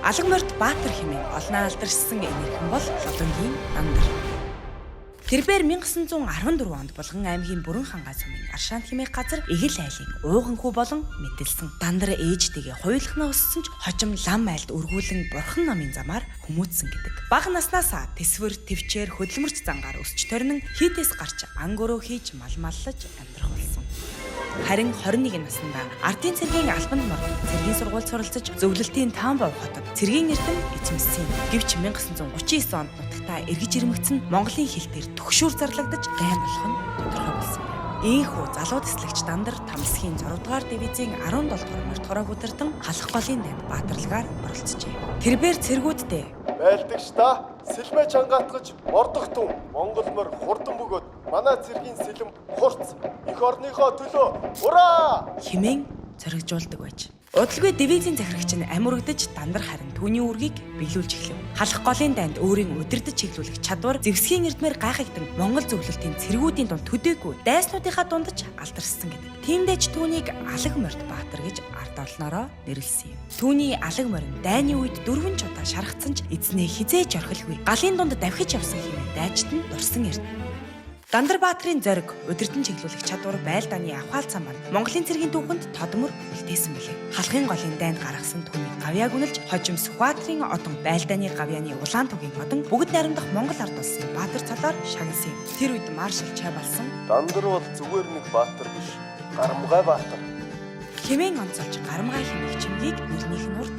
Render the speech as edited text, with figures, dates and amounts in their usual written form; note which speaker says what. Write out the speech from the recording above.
Speaker 1: Алгаморд Баатар хэмээн олноо алдаршсан энерхэн бол Лодонгийн Дандар. Тэрбээр 1914 онд Булган аймгийн Бүрэн хангаа сумын Аршаант хэмээх газар Игэл айлын ууган хүү болон мэдэлсэн. Дандар ээжтэйгээ хуйлахнаа өссөн ч хожим лам айлд өргүүлэн Бурхан намын замаар хүмүүцсэн гэдэг. Бага наснаасаа тэсвэр, төвчээр, хөдөлмөрч зангаар өсч төрнөн хийдээс гарч ангөрөө хийж маллаж амьдрах болсон. Харин 21 наснда ардын цэргийн албанд морд цэргийн сургуульд суралцаж зөвлөлтийн Таамбов хотод цэргийн эрдэм эзэмссэн. Гэвч 1939 онд нутагтаа эргэж ирмэгцэн Монголын хил дээр түгшүүр зарлагдаж гайн болох нь тодорхой болсон. Ийхүү залуу тэслэгч Дандар Тамсхийн 6 дугаар дивизийн 17 дугаар мордгороо хүдэртэн халах голын дайнд баатарлагаар оролцжээ. Тэрбээр цэргүүддээ
Speaker 2: байлдагч та сэлмэ чангаатгаж мордох түн Монгол морь хурдан бөгөөд манай цэргийн сэлэм хурц их орныхоо төлөө ураа
Speaker 1: хэмээн зоригжуулдаг байж. Удалгүй дивизийн захирагч нь амирагдж Дандар харин түүний үүргийг биелүүлж эхлэв. Халах голын дайнд өөрийн удирдах чиглүүлэх чадвар зэвсгийн эрдмээр гайхагдан Монгол зөвлөлтийн цэргүүдийн дунд төдийгүй дайснуудынхаа дундаж алдаршсан гэдэг. Тиймдээч түүнийг Алгаморд Баатар гэж ард олноороо нэрлэсэн юм. Түүний Алгаморин дайны үед 4 удаа шаргацсан ч эзнээ хизээж орхилгүй. Галын дунд давхиж явсан хэмээн дайчид нь дурсан эрдэнэ. Дандар Баатарын зориг, удирдан чиглүүлэх чадвар, байлдааны авхаал цам маань Монголын цэргийн түүхэнд тодмор үлдээсэн билээ. Халахын голын дайнд гаргасан түүнийг гавьяаг үнэлж хожим Сүхбаатарын одон байлдааны гавьяаны улаан тугийн одон бүгд найрамдах Монгол ард улсын Баатар цалаар шагнасан юм. Тэр үед маршал Чай болсон
Speaker 2: Дандар бол зүгээр нэг Баатар биш, Гарамгай Баатар
Speaker 1: хэмээн онцолж Гарамгай хэмээх чимгийг нэрнийх нь урд